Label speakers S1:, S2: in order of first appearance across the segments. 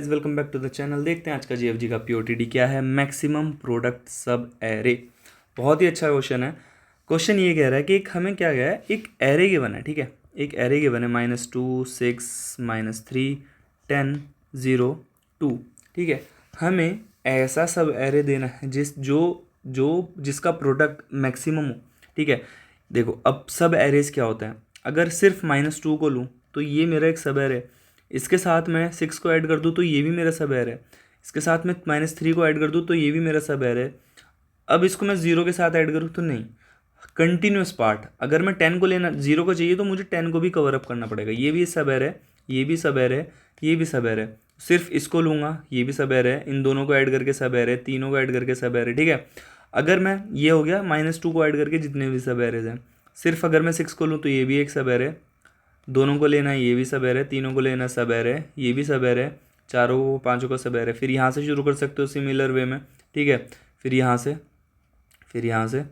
S1: Welcome back to the channel. देखते हैं आज का जीएफजी का पीओटीडी क्या है। Maximum product subarray. बहुत ही अच्छा क्वेश्चन है। क्वेश्चन ये कह रहा है कि एक हमें क्या गया है, एक एरे गिवन है, ठीक है। एक एरे गिवन है -2 6 -3 10 0 2, ठीक है। हमें ऐसा सब एरे देना है जिसका प्रोडक्ट मैक्सिमम हो, ठीक है। देखो अब सब एरेज क्या होता है, अगर सिर्फ -2 को लूँ तो ये मेरा एक सब एरे है, इसके साथ मैं 6 को ऐड कर दूँ तो ये भी मेरा सब एरे है, इसके साथ मैं -3 को ऐड कर दूँ तो ये भी मेरा सब एरे है। अब इसको मैं 0 के साथ ऐड करूँ तो नहीं, कंटिन्यूस पार्ट। अगर मैं 10 को लेना 0 को चाहिए तो मुझे 10 को भी कवर अप करना पड़ेगा। ये भी सब एरे है, ये भी सब एरे है, ये भी सब एरे है। सिर्फ इसको लूँगा, ये भी सब एरे है, इन दोनों को ऐड करके सब एरे है, तीनों को ऐड करके सब एरे, ठीक है। अगर मैं ये हो गया -2 को ऐड करके जितने भी सब एरेज हैं। सिर्फ अगर मैं 6 को लूँ तो ये भी एक सब एरे है, दोनों को लेना है, ये भी सब एरे है, तीनों को लेना सब एरे है, ये भी सब एरे है, चारों को पांचों का सब एरे है। फिर यहाँ से शुरू कर सकते हो सिमिलर वे में, ठीक है। फिर यहाँ से, फिर यहाँ से,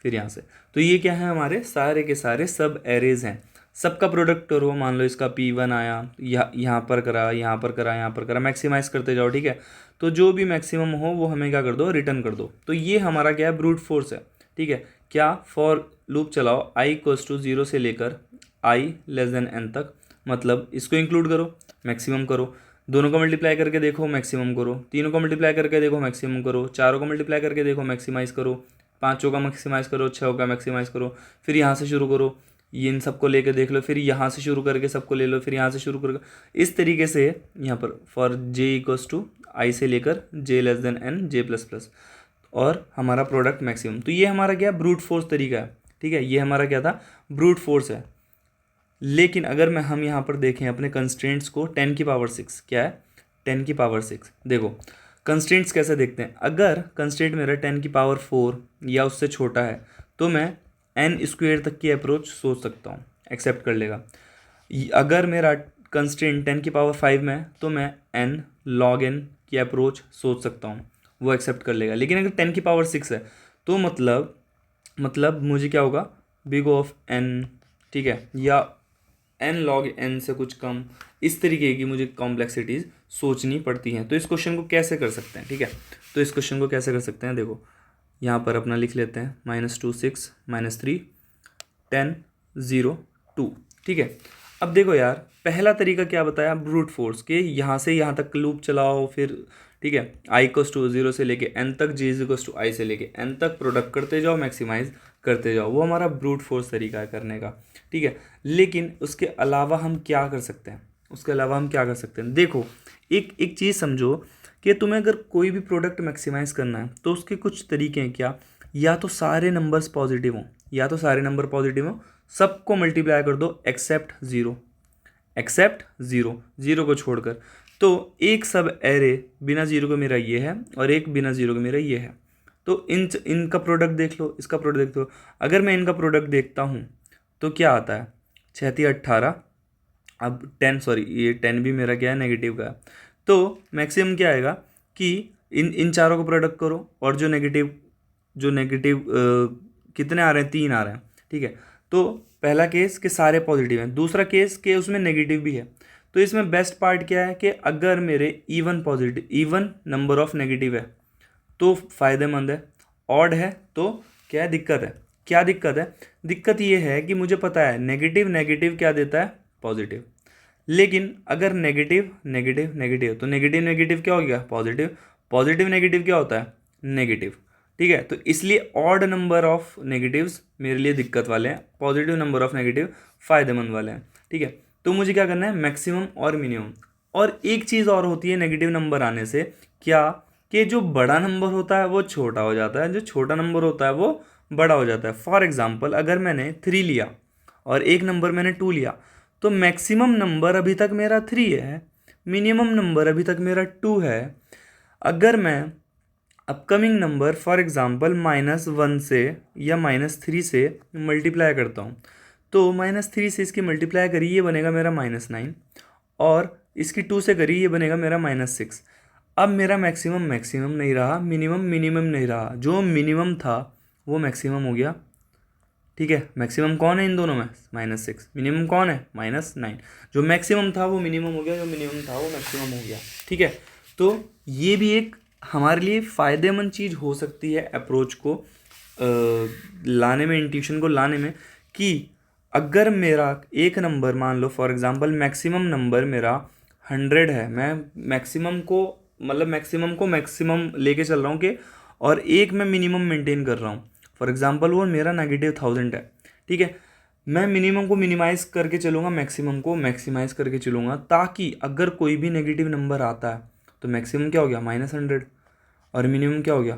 S1: फिर यहाँ से। तो ये क्या है, हमारे सारे के सारे सब एरेज हैं। सबका प्रोडक्ट करो, मान लो इसका P1 आया, यहाँ पर करा, यहाँ पर करा, यहाँ पर करा, मैक्सिमाइज करते जाओ, ठीक है। तो जो भी मैक्सिमम हो वो हमें क्या कर दो, रिटर्न कर दो। तो ये हमारा क्या है, ब्रूट फोर्स है, ठीक है। क्या, फॉर लूप चलाओ i = 0 से लेकर i n तक, मतलब इसको इंक्लूड करो, मैक्सिमम करो, दोनों को मल्टीप्लाई करके देखो, मैक्सिमम करो, तीनों को मल्टीप्लाई करके देखो, मैक्सिमम करो, चारों को मल्टीप्लाई करके देखो, मैक्सिमाइज करो, पाँचों का मैक्सिमाइज करो, छः का मैक्सिमाइज करो। फिर यहाँ से शुरू करो, ये इन सबको लेके देख लो, फिर यहाँ से शुरू करके सबको ले लो, फिर यहाँ से शुरू करके इस तरीके से यहाँ पर फॉर j = i से लेकर j n j++, और हमारा प्रोडक्ट मैक्सिमम। तो ये हमारा क्या, ब्रूट फोर्स तरीका है, ठीक है। ये हमारा क्या था, ब्रूट फोर्स है। लेकिन अगर हम यहाँ पर देखें अपने कंस्ट्रेंट्स को, 10⁶ क्या है, 10⁶। देखो कंस्ट्रेंट्स कैसे देखते हैं, अगर कंस्ट्रेंट मेरा 10⁴ या उससे छोटा है तो मैं n² तक की अप्रोच सोच सकता हूँ, एक्सेप्ट कर लेगा। अगर मेरा कंस्ट्रेंट 10⁵ में है तो मैं n log n की अप्रोच सोच सकता हूँ, वो एक्सेप्ट कर लेगा। लेकिन अगर 10⁶ है तो मतलब मुझे क्या होगा, बिग ऑफ n, ठीक है, या n log n से कुछ कम, इस तरीके की मुझे कॉम्प्लेक्सिटीज़ सोचनी पड़ती हैं। तो इस क्वेश्चन को कैसे कर सकते हैं, ठीक है। तो इस क्वेश्चन को कैसे कर सकते हैं, देखो यहाँ पर अपना लिख लेते हैं -2 6 -3 10 0 2, ठीक है। अब देखो यार, पहला तरीका क्या बताया, ब्रूट फोर्स के यहाँ से यहाँ तक लूप चलाओ, फिर ठीक है i = 0 से लेके n तक, j = i से लेके n तक प्रोडक्ट करते जाओ, मैक्सिमाइज करते जाओ। वो हमारा ब्रूट फोर्स तरीका है करने का, ठीक है। लेकिन उसके अलावा हम क्या कर सकते हैं, उसके अलावा हम क्या कर सकते हैं, देखो एक चीज़ समझो कि तुम्हें अगर कोई भी प्रोडक्ट मैक्सिमाइज करना है तो उसके कुछ तरीके हैं क्या, या तो सारे नंबर्स पॉजिटिव हों, या तो सारे नंबर पॉजिटिव हों, सबको मल्टीप्लाई कर दो except zero, except zero, zero को छोड़कर। तो एक सब एरे बिना ज़ीरो के मेरा ये है, और एक बिना ज़ीरो के मेरा ये है। तो इनका प्रोडक्ट देख लो, इसका प्रोडक्ट देख लो। अगर मैं इनका प्रोडक्ट देखता हूँ तो क्या आता है, 6 × 18, अब 10, सॉरी ये 10 भी मेरा क्या है, नेगेटिव का है। तो मैक्सिमम क्या आएगा कि इन चारों को प्रोडक्ट करो, और जो नेगेटिव कितने आ रहे हैं, 3 आ रहे हैं, ठीक है। तो पहला केस के सारे पॉजिटिव हैं, दूसरा केस के उसमें नेगेटिव भी है। तो इसमें बेस्ट पार्ट क्या है कि अगर मेरे इवन नंबर ऑफ नेगेटिव है तो फ़ायदेमंद है, ऑड है तो क्या दिक्कत है, क्या दिक्कत है, दिक्कत ये है कि मुझे पता है नेगेटिव नेगेटिव क्या देता है, पॉजिटिव। लेकिन अगर नेगेटिव नेगेटिव नेगेटिव तो नेगेटिव नेगेटिव क्या हो गया, पॉजिटिव, पॉजिटिव नेगेटिव क्या होता है, नेगेटिव, ठीक है। तो इसलिए ऑड नंबर ऑफ नेगेटिव्स मेरे लिए दिक्कत वाले हैं, पॉजिटिव नंबर ऑफ नेगेटिव फ़ायदेमंद वाले हैं, ठीक है। तो मुझे क्या करना है, मैक्सिमम और मिनिमम। और एक चीज़ और होती है नेगेटिव नंबर आने से, क्या, कि जो बड़ा नंबर होता है वो छोटा हो जाता है, जो छोटा नंबर होता है वो बड़ा हो जाता है। फॉर एग्जांपल अगर मैंने 3 लिया और एक नंबर मैंने 2 लिया, तो मैक्सिमम नंबर अभी तक मेरा 3 है, मिनिमम नंबर अभी तक मेरा 2 है। अगर मैं अपकमिंग नंबर फॉर एग्जांपल -1 से या -3 से मल्टीप्लाई करता हूँ, तो -3 से इसकी मल्टीप्लाई करी, ये बनेगा मेरा -9, और इसकी 2 से करी, ये बनेगा मेरा -6। अब मेरा मैक्सिमम मैक्सिमम नहीं रहा, मिनिमम मिनिमम नहीं रहा, जो मिनिमम था वो मैक्सिमम हो गया, ठीक है। मैक्सिमम कौन है इन दोनों में, -6। मिनिमम कौन है, -9। जो मैक्सिमम था वो मिनिमम हो गया, जो मिनिमम था वो मैक्सिमम हो गया, ठीक है। तो ये भी एक हमारे लिए फ़ायदेमंद चीज़ हो सकती है अप्रोच को लाने में, इंट्यूशन को लाने में, कि अगर मेरा एक नंबर मान लो फॉर एग्जांपल मैक्सिमम नंबर मेरा 100 है, मैं मैक्सिमम को मतलब मैक्सिमम लेके चल रहा हूँ कि, और एक मैं मिनिमम मेंटेन कर रहा हूँ। फॉर एग्जांपल वो मेरा -1000 है, ठीक है। मैं मिनिमम को मिनिमाइज़ करके चलूँगा, मैक्सिमम को मैक्सिमाइज़ करके चलूँगा, ताकि अगर कोई भी नेगेटिव नंबर आता है तो मैक्सिमम क्या हो गया, -100, और मिनिमम क्या हो गया,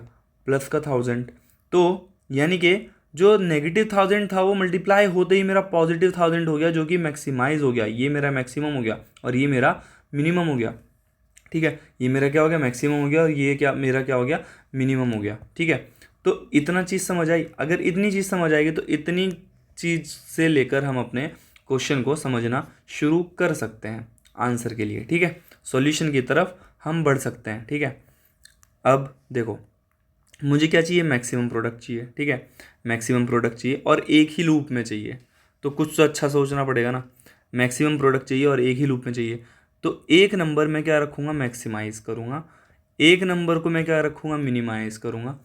S1: प्लस का 1000। तो यानी कि जो -1000 था वो मल्टीप्लाई होते ही मेरा +1000 हो गया, जो कि मैक्सिमाइज़ हो गया। ये मेरा मैक्सिमम हो गया और ये मेरा मिनिमम हो गया, ठीक है। ये मेरा क्या हो गया, मैक्सिमम हो गया, और ये क्या मेरा क्या हो गया, मिनिमम हो गया, ठीक है। तो इतना चीज़ समझ आई। अगर इतनी चीज़ समझ आएगी तो इतनी चीज़ से लेकर हम अपने क्वेश्चन को समझना शुरू कर सकते हैं आंसर के लिए, ठीक है। सॉल्यूशन की तरफ हम बढ़ सकते हैं, ठीक है। अब देखो, मुझे क्या चाहिए, मैक्सिमम प्रोडक्ट चाहिए, ठीक है। मैक्सिमम प्रोडक्ट चाहिए और एक ही लूप में चाहिए, तो कुछ तो अच्छा सोचना पड़ेगा ना। मैक्सिमम प्रोडक्ट चाहिए और एक ही लूप में चाहिए, तो एक नंबर में क्या रखूँगा, मैक्सिमाइज़ करूँगा, एक नंबर को मैं क्या रखूँगा, मिनिमाइज़ करूँगा।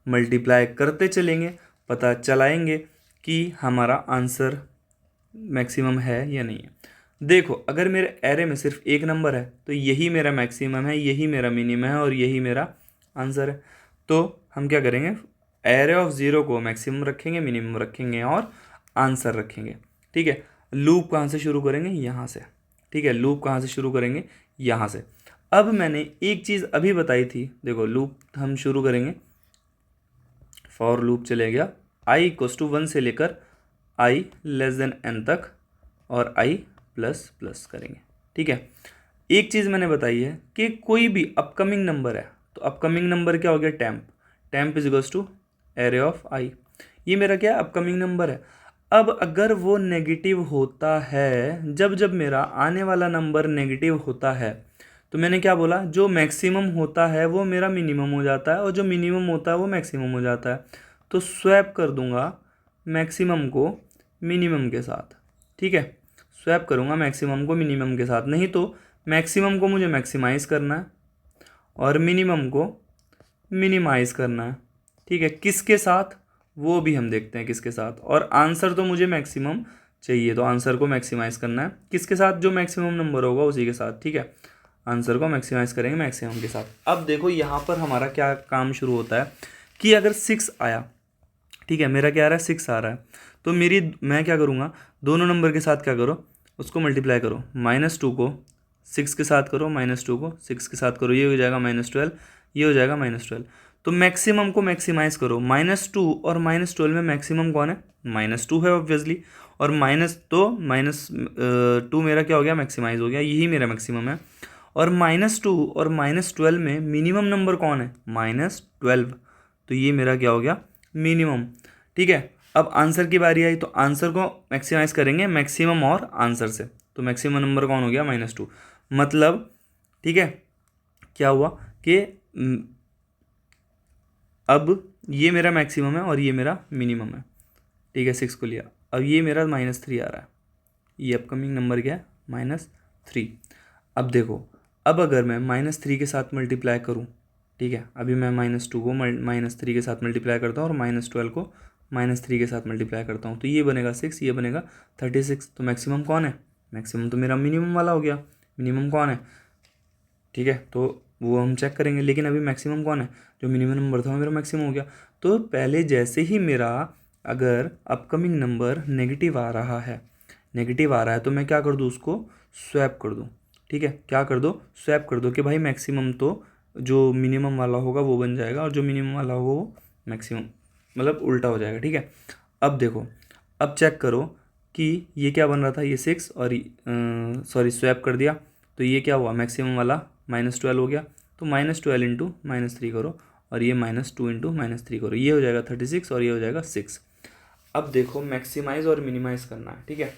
S1: मल्टीप्लाई करते चलेंगे, पता चलाएंगे कि हमारा आंसर मैक्सिमम है या नहीं है। देखो, अगर मेरे एरे में सिर्फ एक नंबर है तो यही मेरा मैक्सिमम है, यही मेरा मिनिमम है और यही मेरा आंसर है। तो हम क्या करेंगे, एरे ऑफ 0 को मैक्सिमम रखेंगे, मिनिमम रखेंगे और आंसर रखेंगे, ठीक है। लूप कहाँ से शुरू करेंगे, यहाँ से, ठीक है। लूप कहाँ से शुरू करेंगे, यहाँ से। अब मैंने एक चीज़ अभी बताई थी, देखो लूप हम शुरू करेंगे, फॉर लूप चले गया i = 1 से लेकर i<n तक, और i++ करेंगे, ठीक है। एक चीज़ मैंने बताई है कि कोई भी अपकमिंग नंबर है, तो अपकमिंग नंबर क्या हो गया, टेम्प = एरे ऑफ i। ये मेरा क्या है, अपकमिंग नंबर है। अब अगर वो नेगेटिव होता है, जब जब मेरा आने वाला नंबर नेगेटिव होता है, तो मैंने क्या बोला, जो मैक्सिमम होता है वो मेरा मिनिमम हो जाता है और जो मिनिमम होता है वो मैक्सिमम हो जाता है। तो स्वैप कर दूंगा मैक्सिमम को मिनिमम के साथ, ठीक है। स्वैप करूंगा मैक्सिमम को मिनिमम के साथ, नहीं तो मैक्सिमम को मुझे मैक्सिमाइज़ करना है और मिनिमम को मिनिमाइज़ करना है, ठीक है। किसके साथ, वो भी हम देखते हैं किसके साथ। और आंसर तो मुझे मैक्सिमम चाहिए, तो आंसर को मैक्सिमाइज़ करना है किसके साथ, जो मैक्सिमम नंबर होगा उसी के साथ, ठीक है। आंसर को मैक्सिमाइज़ करेंगे मैक्सिमम के साथ। अब देखो यहाँ पर हमारा क्या काम शुरू होता है कि अगर 6 आया, ठीक है, मेरा क्या आ रहा है, 6 आ रहा है, तो मैं क्या करूँगा, दोनों नंबर के साथ क्या करो, उसको मल्टीप्लाई करो। -2 को 6 के साथ करो, -2 को 6 के साथ करो, ये हो जाएगा -12, ये हो जाएगा -12। तो मैक्सिमम को मैक्सिमाइज़ करो, -2 और -12 में मैक्सिमम कौन है, -2 है ऑब्वियसली, और -2 मेरा क्या हो गया, मैक्सिमाइज़ हो गया, यही मेरा मैक्सिमम है। और -2 और -12 में मिनिमम नंबर कौन है, -12, तो ये मेरा क्या हो गया, मिनिमम, ठीक है। अब आंसर की बारी आई, तो आंसर को मैक्सिमाइज़ करेंगे मैक्सिमम और आंसर से, तो मैक्सिमम नंबर कौन हो गया, -2, मतलब, ठीक है। क्या हुआ कि अब ये मेरा मैक्सिमम है और ये मेरा मिनिमम है, ठीक है। 6 को लिया, अब ये मेरा -3 आ रहा है, ये अपकमिंग नंबर क्या है, -3। अब देखो, अब अगर मैं -3 के साथ मल्टीप्लाई करूँ, ठीक है, अभी मैं -2 को -3 के साथ मल्टीप्लाई करता हूँ और -12 को -3 के साथ मल्टीप्लाई करता हूँ, तो ये बनेगा 6, ये बनेगा 36। तो मैक्सिमम कौन है, मैक्सिमम तो मेरा मिनिमम वाला हो गया। मिनिमम कौन है, ठीक है, तो वो हम चेक करेंगे, लेकिन अभी मैक्सिमम कौन है, जो मिनिमम नंबर था वो मेरा मैक्सिमम हो गया। तो पहले जैसे ही मेरा अगर अपकमिंग नंबर नेगेटिव आ रहा है, तो मैं क्या कर दूँ, उसको स्वैप कर दूँ, ठीक है। क्या कर दो, स्वैप कर दो कि भाई मैक्सिमम तो जो मिनिमम वाला होगा वो बन जाएगा और जो मिनिमम वाला होगा वो मैक्सिमम, मतलब उल्टा हो जाएगा, ठीक है। अब देखो, अब चेक करो कि ये क्या बन रहा था, ये 6 और सॉरी स्वैप कर दिया, तो ये क्या हुआ, मैक्सिमम वाला -12 हो गया, तो -12 इंटू -3 करो और ये -2 इंटू -3 करो, ये हो जाएगा 36 और ये हो जाएगा 6। अब देखो, मैक्सिमाइज़ और मिनिमाइज़ करना है, ठीक है।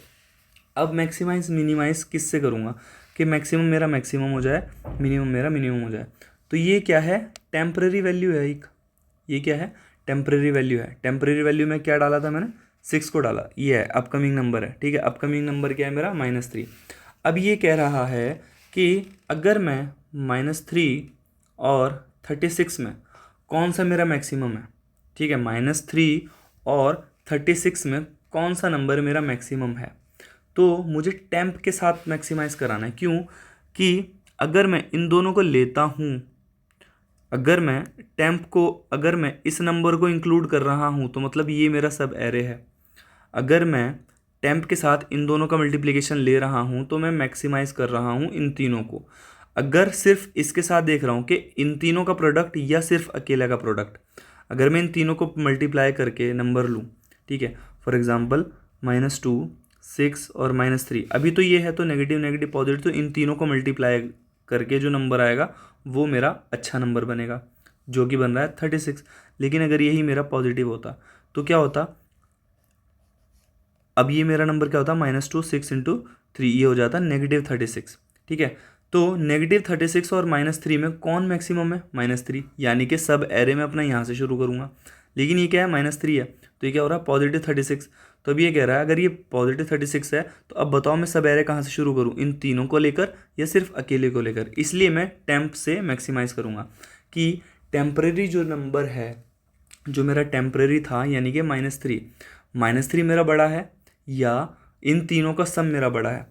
S1: अब मैक्सिमाइज़ मिनिमाइज़ किससे करूँगा कि मैक्सिमम मेरा मैक्सिमम हो जाए, मिनिमम मेरा मिनिमम हो जाए। तो ये क्या है, टेम्परेरी वैल्यू है एक, ये क्या है, टेम्परेरी वैल्यू है। टेम्परेरी वैल्यू में क्या डाला था मैंने, 6 को डाला, ये है अपकमिंग नंबर है, ठीक है। अपकमिंग नंबर क्या है मेरा -3। अब ये कह रहा है कि अगर मैं -3 और 36 में कौन सा मेरा मैक्सिमम है, ठीक है, -3 और 36 में कौन सा नंबर मेरा मैक्सिमम है। तो मुझे टेम्प के साथ मैक्सिमाइज़ कराना है। क्यों कि अगर मैं इन दोनों को लेता हूँ, अगर मैं टेम्प को, अगर मैं इस नंबर को इंक्लूड कर रहा हूँ तो मतलब ये मेरा सब एरे है। अगर मैं टेम्प के साथ इन दोनों का मल्टीप्लिकेशन ले रहा हूँ तो मैं मैक्सिमाइज़ कर रहा हूँ इन तीनों को। अगर सिर्फ इसके साथ देख रहा हूँ कि इन तीनों का प्रोडक्ट या सिर्फ अकेला का प्रोडक्ट, अगर मैं इन तीनों को मल्टीप्लाई करके नंबर लूँ, ठीक है, फॉर एग्जांपल -2, 6 और -3, अभी तो ये है तो नेगेटिव नेगेटिव पॉजिटिव, तो इन तीनों को मल्टीप्लाई करके जो नंबर आएगा वो मेरा अच्छा नंबर बनेगा, जो कि बन रहा है 36। लेकिन अगर यही मेरा पॉजिटिव होता तो क्या होता, अब ये मेरा नंबर क्या होता, -2 6 इंटू 3, ये हो जाता -36, ठीक है। तो -36 और -3 में कौन मैक्सिमम है, -3, यानी कि सब एरे में अपना यहाँ से शुरू करूँगा। लेकिन ये क्या है, -3 है, तो ये क्या हो रहा है, +36। तो अब ये कह रहा है अगर ये +36 है तो अब बताओ मैं सब एरे कहाँ से शुरू करूँ, इन तीनों को लेकर या सिर्फ अकेले को लेकर। इसलिए मैं टेम्प से मैक्सिमाइज़ करूँगा कि टेम्परेरी जो नंबर है, जो मेरा टेम्परेरी था, यानी कि -3 मेरा बड़ा है या इन तीनों का सम मेरा बड़ा है,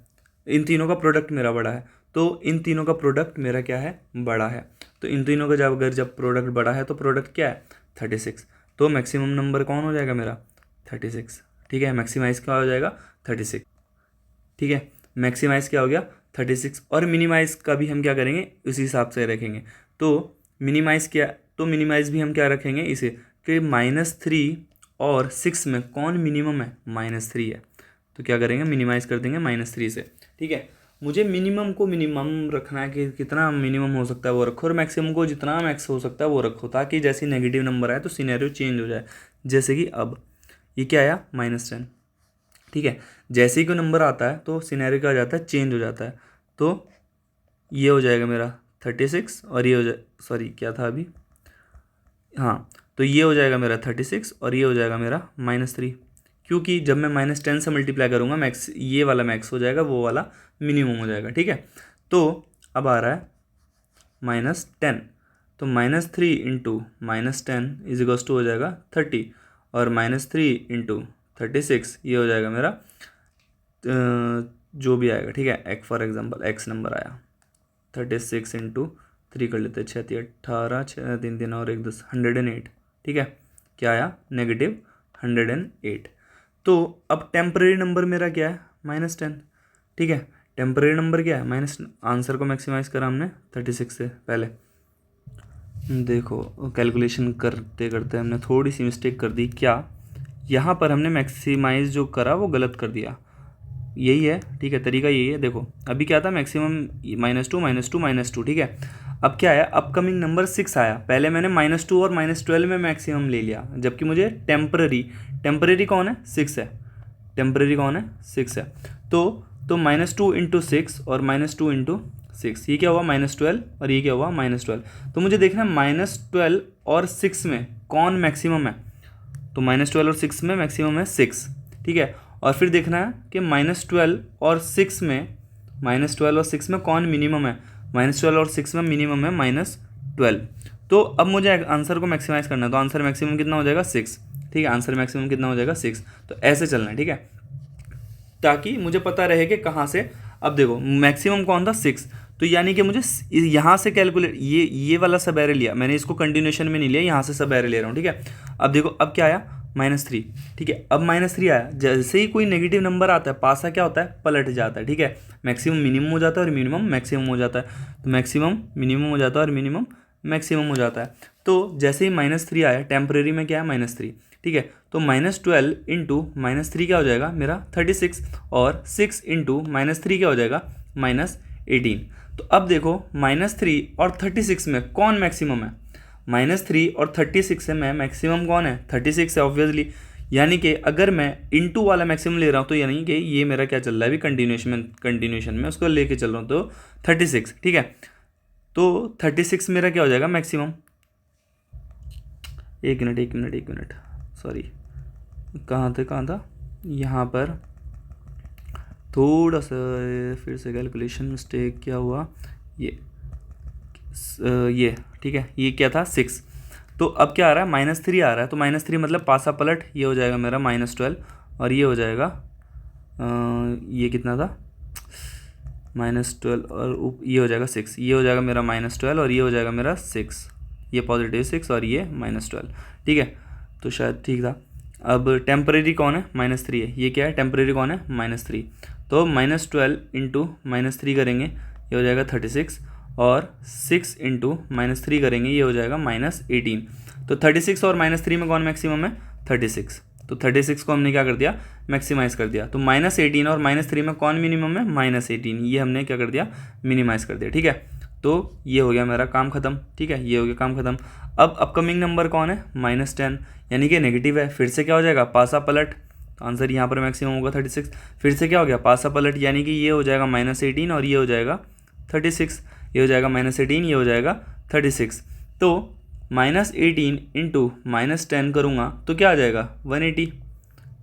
S1: इन तीनों का प्रोडक्ट मेरा बड़ा है। तो इन तीनों का प्रोडक्ट मेरा क्या है, बड़ा है। तो इन तीनों का जब प्रोडक्ट बड़ा है तो प्रोडक्ट क्या है, 36। तो मैक्सिमम नंबर कौन हो जाएगा मेरा, 36, ठीक है। मैक्सिमाइज़ क्या हो जाएगा, 36, ठीक है। मैक्सिमाइज़ क्या हो गया, 36। और मिनिमाइज़ का भी हम क्या करेंगे, उसी हिसाब से रखेंगे। तो मिनिमाइज़ क्या, तो मिनिमाइज़ भी हम क्या रखेंगे इसे, कि -3 और 6 में कौन मिनिमम है, -3 है। तो क्या करेंगे, मिनिमाइज़ कर देंगे -3 से, ठीक है। मुझे मिनिमम को मिनिमम रखना है कि कितना मिनिमम हो सकता है वो रखो, और मैक्सिमम को जितना मैक्स हो सकता है वो रखो, ताकि जैसे नेगेटिव नंबर आए तो सिनेरियो चेंज हो जाए। जैसे कि अब ये क्या आया, -10, ठीक है। जैसे ही कोई नंबर आता है तो सिनेरियो क्या हो जाता है, चेंज हो जाता है। तो ये हो जाएगा मेरा 36 और ये हो जाए, सॉरी क्या था अभी, हाँ, तो ये हो जाएगा मेरा 36 और ये हो जाएगा मेरा -3, क्योंकि जब मैं -10 से मल्टीप्लाई करूँगा मैक्स, ये वाला मैक्स हो जाएगा, वो वाला मिनिमम हो जाएगा, ठीक है। तो अब आ रहा है -10, तो -3 इंटू -10 इज इक्वल्स टू हो जाएगा 30, और -3 इंटू 36 ये हो जाएगा मेरा जो भी आएगा, ठीक है। एक फॉर एग्जांपल एक्स नंबर आया, 36 इंटू 3 कर लेते हैं, 6 3 18, 6 3 3 और 1 10, 108, ठीक है। क्या आया, -108। तो अब टेम्परेरी नंबर मेरा क्या है, -10, ठीक है। टेम्परेरी नंबर क्या है, माइनस, आंसर को मैक्सिमाइज़ करा हमने 36 से पहले। देखो कैलकुलेशन करते करते हमने थोड़ी सी मिस्टेक कर दी। क्या, यहाँ पर हमने मैक्सिमाइज़ जो करा वो गलत कर दिया, यही है, ठीक है, तरीका यही है। देखो अभी क्या था, मैक्सिमम -2, ठीक है। अब क्या आया, अपकमिंग नंबर 6 आया, पहले मैंने -2 और -12 में मैक्सिमम ले लिया, जबकि मुझे टेम्परेरी कौन है, 6 है, टेम्परेरी कौन है, 6 है। तो -2 इंटू 6 और -2 इंटू 6, ये क्या हुआ, -12, और ये क्या हुआ, -12। तो मुझे देखना है -12 और 6 में कौन मैक्सिमम है, तो -12 और 6 में मैक्सिमम है 6, ठीक है। और फिर देखना है कि -12 और 6 में, -12 और 6 में कौन मिनिमम है, -12 और 6 में मिनिमम है -12। तो अब मुझे आंसर को मैक्सिमाइज़ करना है, तो आंसर मैक्सिमम कितना हो जाएगा, 6, ठीक है। आंसर मैक्सिमम कितना हो जाएगा, 6। तो ऐसे चलना है, ठीक है, ताकि मुझे पता रहे कि कहाँ से। अब देखो मैक्सिमम कौन था, 6, तो यानी कि मुझे यहाँ से कैलकुलेट, ये वाला सब एरे लिया मैंने, इसको कंटिन्यूशन में नहीं लिया, यहाँ से सब एरे ले रहा हूँ, ठीक है। अब देखो अब क्या आया, -3, ठीक है। अब -3 आया, जैसे ही कोई नेगेटिव नंबर आता है पासा क्या होता है, पलट जाता है, ठीक है। मैक्सिमम मिनिमम हो जाता है और मिनिमम मैक्सिमम हो जाता है, तो मैक्सिमम मिनिमम हो जाता है और मिनिमम मैक्सिमम हो जाता है। तो जैसे ही -3 आया, टेम्परेरी में क्या है, -3, ठीक है। तो -12 इंटू -3 क्या हो जाएगा मेरा, 36, और 6 इंटू -3 क्या हो जाएगा, -18। तो अब देखो -3 और 36 में कौन मैक्सिमम है, -3 और 36 में मैक्सिमम कौन है, 36 है ऑब्वियसली। यानी कि अगर मैं इंटू वाला मैक्सिमम ले रहा हूँ तो यानी कि ये मेरा क्या चल रहा है अभी, कंटिन्यूशन में उसको लेके चल रहा हूँ, तो 36, ठीक है। तो 36 मेरा क्या हो जाएगा मैक्सिमम, एक मिनट, सॉरी, कहाँ था यहाँ पर थोड़ा सा फिर से कैलकुलेशन मिस्टेक क्या हुआ, ये ठीक है, ये क्या था 6। तो अब क्या आ रहा है -3 आ रहा है, तो -3 मतलब पासा पलट, ये हो जाएगा मेरा -12 और ये हो जाएगा ये कितना था -12 और ये हो जाएगा 6, ये हो जाएगा मेरा -12 और ये हो जाएगा मेरा 6, ये +6 और ये -12। ठीक है, तो शायद ठीक था। अब टेम्परेरी कौन है, -3 है, ये क्या है टेम्परेरी कौन है -3, तो -12 इंटू -3 करेंगे ये हो जाएगा 36 और 6 इंटू -3 करेंगे ये हो जाएगा -18। तो 36 और -3 में कौन मैक्सिमम है 36, तो 36 को हमने क्या कर दिया मैक्सिमाइज़ कर दिया। तो -18 और -3 में कौन मिनिमम है -18, ये हमने क्या कर दिया मिनिमाइज़ कर दिया। ठीक है, तो ये हो गया मेरा काम ख़त्म। ठीक है, ये हो गया काम ख़त्म। अब अपकमिंग नंबर कौन है -10, यानी कि नेगेटिव है, फिर से क्या हो जाएगा पासा पलट, तो आंसर यहाँ पर मैक्सिमम होगा 36। फिर से क्या हो गया पासा पलट, यानी कि ये हो जाएगा -18 और ये हो जाएगा 36, ये हो जाएगा -18 ये हो जाएगा 36। तो -18 इंटू -10 करूँगा तो क्या आ जाएगा 180।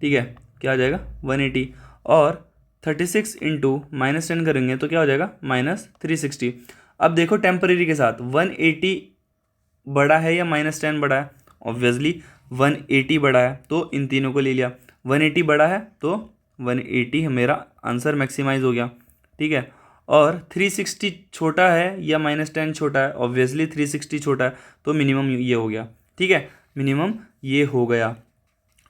S1: ठीक है, क्या आ जाएगा 180 और 36 इंटू -10 करेंगे तो क्या हो जाएगा -360। अब देखो टेम्परेरी के साथ 180 बड़ा है या -10 बड़ा है, ऑब्वियसली 180 बड़ा है, तो इन तीनों को ले लिया। 180 बड़ा है तो 180 मेरा आंसर मैक्सिमाइज हो गया। ठीक है, और 360 छोटा है या -10 छोटा है, ऑब्वियसली 360 छोटा है, तो मिनिमम ये हो गया। ठीक है, मिनिमम ये हो गया।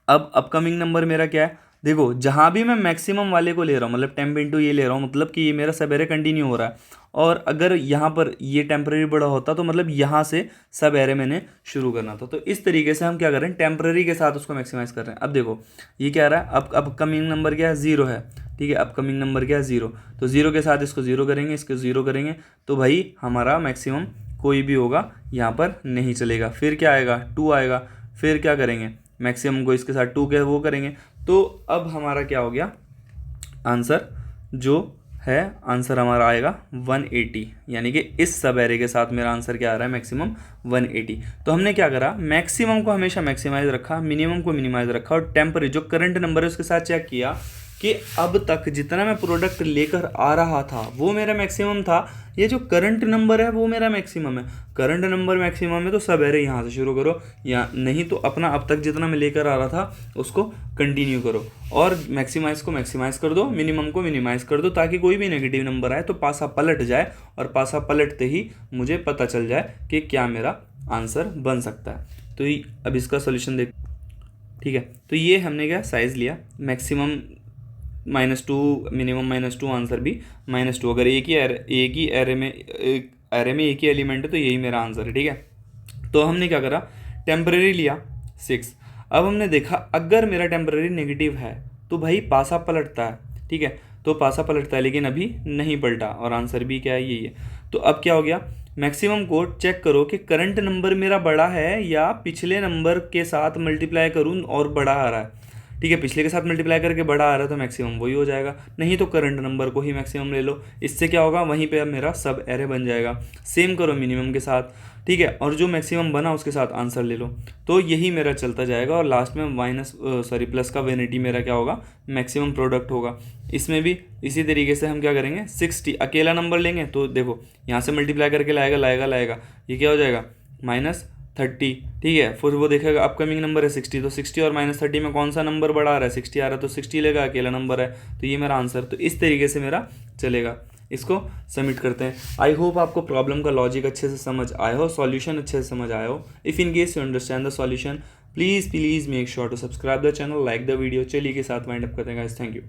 S1: अब अपकमिंग नंबर मेरा क्या है, देखो जहाँ भी मैं मैक्सिमम वाले को ले रहा हूँ, मतलब 10 इंटू ये ले रहा हूँ, मतलब कि ये मेरा सब एरे कंटिन्यू हो रहा है। और अगर यहाँ पर ये टेम्परेरी बड़ा होता तो मतलब यहाँ से सब एरे मैंने शुरू करना था। तो इस तरीके से हम क्या कर रहे हैं टेम्परेरी के साथ उसको मैक्सिमाइज कर रहे हैं। अब देखो ये क्या आ रहा है, अब अपकमिंग नंबर क्या है 0 है। ठीक है, अपकमिंग नंबर क्या है 0, तो 0 के साथ इसको 0 करेंगे, इसको 0 करेंगे, तो भाई हमारा मैक्सिमम कोई भी होगा यहाँ पर नहीं चलेगा। फिर क्या आएगा 2 आएगा, फिर क्या करेंगे मैक्सिमम को इसके साथ 2 के वो करेंगे। तो अब हमारा क्या हो गया आंसर जो है, आंसर हमारा आएगा 180, यानी कि इस सब एरे के साथ मेरा आंसर क्या आ रहा है मैक्सिमम 180। तो हमने क्या करा मैक्सिमम को हमेशा मैक्सिमाइज रखा, मिनिमम को मिनिमाइज रखा, और टेम्परेरी जो करंट नंबर है उसके साथ चेक किया कि अब तक जितना मैं प्रोडक्ट लेकर आ रहा था वो मेरा मैक्सिमम था, ये जो करंट नंबर है वो मेरा मैक्सिमम है। करंट नंबर मैक्सिमम है तो सब एरे यहाँ से शुरू करो, या नहीं तो अपना अब तक जितना मैं लेकर आ रहा था उसको कंटिन्यू करो, और मैक्सिमाइज को मैक्सिमाइज कर दो, मिनिमम को मिनिमाइज कर दो, ताकि कोई भी नेगेटिव नंबर आए तो पासा पलट जाए, और पासा पलटते ही मुझे पता चल जाए कि क्या मेरा आंसर बन सकता है। तो अब इसका सोल्यूशन देख। ठीक है, तो ये हमने क्या साइज़ लिया मैक्सिमम -2, मिनिमम -2, आंसर भी -2। अगर एक ही एरे में एक ही एलिमेंट है तो यही मेरा आंसर है। ठीक है, तो हमने क्या करा टेम्परेरी लिया 6। अब हमने देखा अगर मेरा टेम्परेरी नेगेटिव है तो भाई पासा पलटता है। ठीक है, तो पासा पलटता है, लेकिन अभी नहीं पलटा, और आंसर भी क्या है यही है। तो अब क्या हो गया मैक्सिमम को चेक करो कि करंट नंबर मेरा बड़ा है या पिछले नंबर के साथ मल्टीप्लाई करूँ और बड़ा आ रहा है। ठीक है, पिछले के साथ मल्टीप्लाई करके बड़ा आ रहा है तो मैक्सिमम वही हो जाएगा, नहीं तो करंट नंबर को ही मैक्सिमम ले लो। इससे क्या होगा वहीं पे अब मेरा सब एरे बन जाएगा। सेम करो मिनिमम के साथ। ठीक है, और जो मैक्सिमम बना उसके साथ आंसर ले लो, तो यही मेरा चलता जाएगा, और लास्ट में प्लस का 180 मेरा क्या होगा मैक्सिमम प्रोडक्ट होगा। इसमें भी इसी तरीके से हम क्या करेंगे 60 अकेला नंबर लेंगे, तो देखो यहाँ से मल्टीप्लाई करके लाएगा, ये क्या हो जाएगा -30। ठीक है, फिर वो देखेगा अपकमिंग नंबर है 60, तो 60 और -30 में कौन सा नंबर बड़ा आ रहा है 60 आ रहा है, तो 60 लेगा, अकेला नंबर है तो ये मेरा आंसर। तो इस तरीके से मेरा चलेगा। इसको सबमिट करते हैं। आई होप आपको प्रॉब्लम का लॉजिक अच्छे से समझ आया हो, सॉल्यूशन अच्छे से समझ आया हो। If in case you understand the solution please make sure to subscribe the channel, like the video. चलिए के साथ वाइंड अप करते हैं गाइस, थैंक यू।